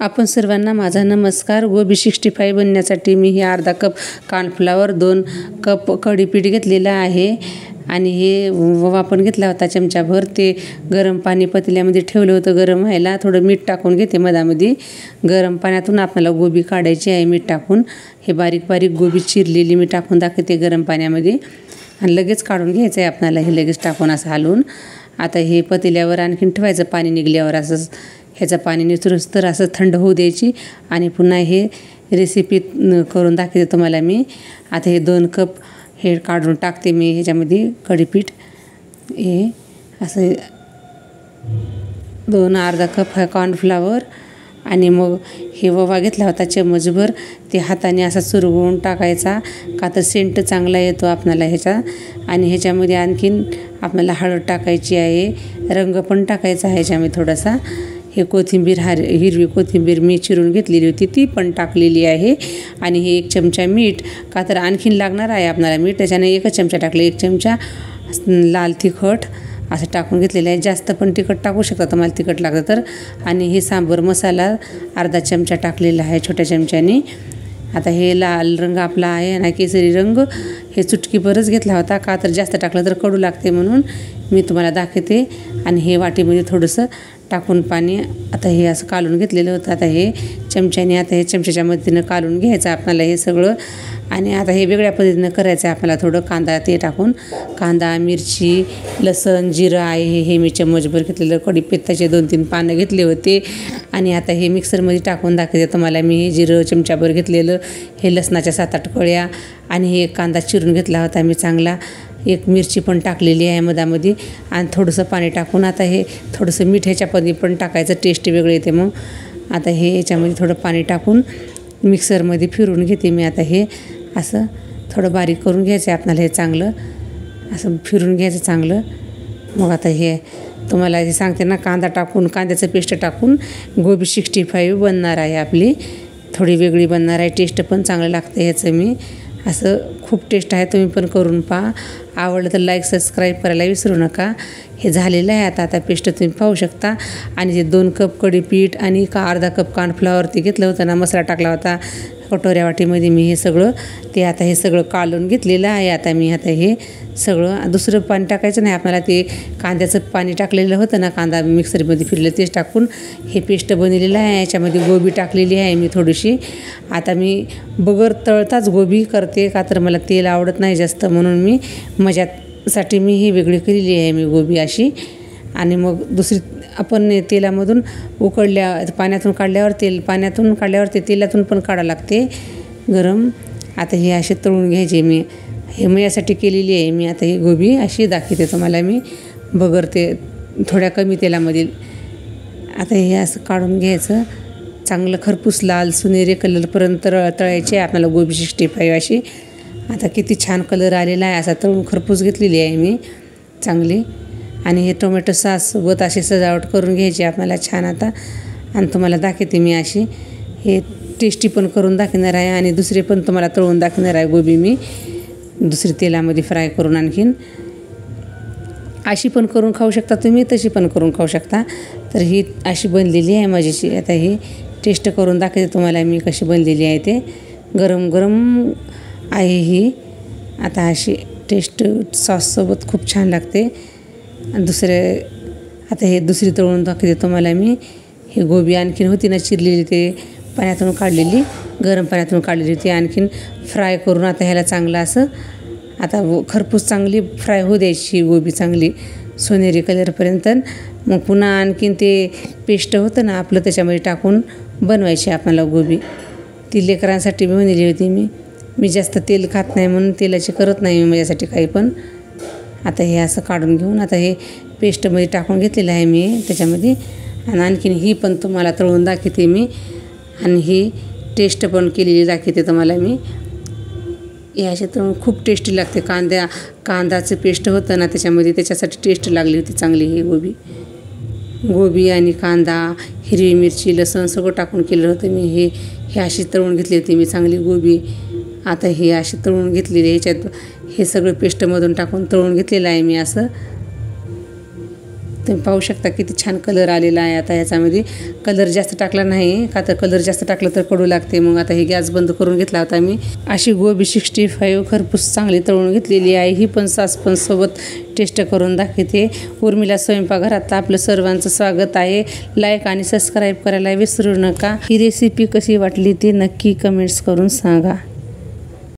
आपण सर्वांना माझा नमस्कार। गोबी 65 बनवण्यासाठी मी हे अर्धा कप कॉर्नफ्लॉवर, 2 कप कढी पीठ घेतलेलं आहे आणि हे ओवा पण घेतला होता चमचाभर। ते गरम पाणी पतील्यामध्ये ठेवलं होतं गरम व्हायला। थोडं मीठ टाकून घेते मधामध्ये। गरम पाण्यातून आपल्याला गोबी काढायची आहे मीठ टाकून। हे बारीक बारीक गोबी चिरलेली मी टाकून दाखवते गरम पाण्यामध्ये आणि लगेच काढून घ्यायचं आहे आपल्याला। हे लगेच टाकून असं हलवून आता हे पतील्यावर आणखीन ठेवायचं पाणी निघल्यावर। असं ह्याचं पाणी निथळूस तर असं थंड होऊ द्यायची आणि पुन्हा हे रेसिपी करून दाखवते तुम्हाला मी। आता हे 2 कप हे काढून टाकते मी ह्याच्यामध्ये कढी पीठ। हे असं 2 अर्धा कप हा कॉर्नफ्लॉवर आणि मग हे ओवा घेतला होता चमचभर। ते हाताने असा चुरगळून टाकायचा का तर सेंट चांगला येतो आपल्याला ह्याचा। आणि ह्याच्यामध्ये आणखीन आपल्याला हळद टाकायची आहे, रंग पण टाकायचा आहे ह्याच्यामध्ये थोडासा। हे कोथिंबीर हिरवी कोथिंबीर मी चिरून घेतलेली होती ती पण टाकलेली आहे आणि हे 1 चमचा मीठ का तर आणखीन लागणार आहे आपल्याला मीठ, त्याच्याने 1 चमचा टाकले। 1 चमचा लाल तिखट असं टाकून घेतलेलं आहे। जास्त पण तिखट टाकू शकता तुम्हाला तिखट लागतं तर। आणि हे सांबर मसाला अर्धा चमचा टाकलेला आहे छोट्या चमच्याने। आता हे लाल रंग आपला आहे ना केसरी रंग, हे चुटकीभरच घेतला होता का तर जास्त टाकलं तर कडू लागते म्हणून मी तुम्हाला दाखवते। आणि हे वाटीमध्ये थोडंसं टाकून पाणी आता हे असं कालून घेतलेलं होतं। आता हे चमच्याने आता हे चमच्याच्या मदतीनं कालून घ्यायचं आपल्याला हे सगळं। आणि आता हे वेगळ्या पद्धतीनं करायचं आहे आपल्याला। थोडं कांदा ते टाकून कांदा, मिरची, लसण, जिरं आहे हे मी चम्मचभर घेतलेलं। कढीपत्त्याचे 2-3 पानं घेतले होते आणि आता हे मिक्सरमध्ये टाकून दाखवते तुम्हाला मी। हे जिरं चमचाभर घेतलेलं, हे लसणाच्या 7-8 कळ्या आणि हे कांदा चिरून घेतला होता मी चांगला। 1 मिरची पण टाकलेली आहे मधामध्ये आणि थोडंसं पाणी टाकून आता हे थोडंसं मीठ ह्याच्यामध्ये पण टाकायचं, टेस्ट वेगळं येते मग। आता हे याच्यामध्ये थोडं पाणी टाकून मिक्सरमध्ये फिरवून घेते मी। आता हे असं थोडं बारीक करून घ्यायचं आहे आपल्याला हे चांगलं, असं फिरून घ्यायचं चांगलं। मग आता हे तुम्हाला हे सांगते ना कांदा टाकून, कांद्याचं पेस्ट टाकून गोबी 65 बनणार आहे आपली। थोडी वेगळी बनणार आहे, टेस्ट पण चांगलं लागतं ह्याचं मी। असं खूप टेस्ट आहे, तुम्ही पण करून पहा। आवडलं तर लाईक सबस्क्राईब करायला विसरू नका। हे झालेलं आहे आता पेस्ट तुम्ही पाहू शकता। आणि जे 2 कप कढी पीठ आणि अर्धा कप कॉर्नफ्लॉवर ते घेतलं होतं ना, मसाला टाकला होता कटोऱ्या वाटीमध्ये मी हे सगळं। ते आता हे सगळं कालून घेतलेलं आहे। आता मी आता हे सगळं दुसरं पाणी टाकायचं नाही आपल्याला। ते कांद्याचं पाणी टाकलेलं होतं ना, कांदा मिक्सरमध्ये फिरलं तेच टाकून हे पेस्ट बनवलेलं आहे। याच्यामध्ये गोबी टाकलेली आहे मी थोडीशी। आता मी बगर तळताच गोबी करते का तर मला तेल आवडत नाही जास्त, म्हणून मी मजासाठी मी ही वेगळी केलेली आहे मी गोबी अशी। आणि मग दुसरी आपण तेलामधून पाण्यातून काढल्यावर पाण्यातून काढल्यावर ते तेलातून पण काढावं लागते गरम। आता हे असे तळून घ्यायचे मी। हे मी यासाठी केलेली आहे मी। आता ही गोबी अशी दाखवते तुम्हाला मी बगर ते थोड्या कमी तेलामध्ये। आता हे असं काढून घ्यायचं चांगलं, खरपूस लाल सुनेरी कलरपर्यंत तळायचे आपल्याला गोबी 65 अशी। आता किती छान कलर आलेला आहे, असा तळून खरपूस घेतलेली आहे मी चांगली। आणि हे टोमॅटो सॉससोबत अशी सजावट करून घ्यायची आपल्याला छान आता। आणि तुम्हाला दाखवते मी अशी, हे टेस्टी पण करून दाखवणार आहे आणि दुसरे पण तुम्हाला तळून दाखवणार आहे गोबी मी दुसरी तेलामध्ये फ्राय करून। आणखीन अशी पण करून खाऊ शकता तुम्ही, तशी पण करून खाऊ शकता। तर ही अशी बनलेली आहे माझीशी। आता ही टेस्ट करून दाखवते तुम्हाला मी कशी बनलेली आहे ते। गरम गरम आहे ही। आता अशी टेस्ट सॉससोबत खूप छान लागते। आणि आता हे दुसरी तळून दाखवते तुम्हाला मी। हे गोबी आणखीन होती ना चिरलेली, ते पाण्यातून काढलेली, गरम पाण्यातून काढलेली होती, आणखीन फ्राय करून आता ह्याला चांगलं असं आता खरपूस चांगली फ्राय होऊ द्यायची गोबी चांगली सोनेरी कलरपर्यंत। मग पुन्हा आणखीन ते पेस्ट होतं ना आपलं त्याच्यामध्ये टाकून बनवायची आपल्याला गोबी। ती लेकरांसाठी बनवली होती मी जास्त तेल खात नाही म्हणून तेलाची करत नाही मी माझ्यासाठी काही पण। आता हे असं काढून घेऊन आता हे पेस्टमध्ये टाकून घेतलेलं आहे मी त्याच्यामध्ये। आणि आणखीन ही पण तुम्हाला तळून दाखवते मी आणि ही टेस्ट पण केलेली दाखवते तुम्हाला मी। हे असे तळून खूप टेस्टी लागते। कांदाचं पेस्ट होतं ना त्याच्यामध्ये, त्याच्यासाठी टेस्ट लागली होती चांगली ही गोबी आणि कांदा, हिरवी मिरची, लसण सगळं टाकून केलं होतं मी। हे अशी तळून घेतली होती मी चांगली गोबी। आता हे अशी तळून घेतलेली, ह्याच्यात हे सगळं पेस्टमधून टाकून तळून घेतलेलं आहे मी असं। तुम्ही पाहू शकता किती छान कलर आलेला आहे. आता ह्याच्यामध्ये कलर जास्त टाकला नाही, का तर कलर जास्त टाकलं तर कडू लागते. मग आता हे गॅस बंद करून घेतला होता मी. अशी गोबी 65 खरपूस चांगली तळून घेतलेली आहे. ही पण सासपणसोबत टेस्ट करून दाखवते. उर्मिला स्वयंपाकघरात आपलं सर्वांचं स्वागत आहे. लाईक आणि सबस्क्राईब करायला विसरू नका. ही रेसिपी कशी वाटली ते नक्की कमेंट्स करून सांगा.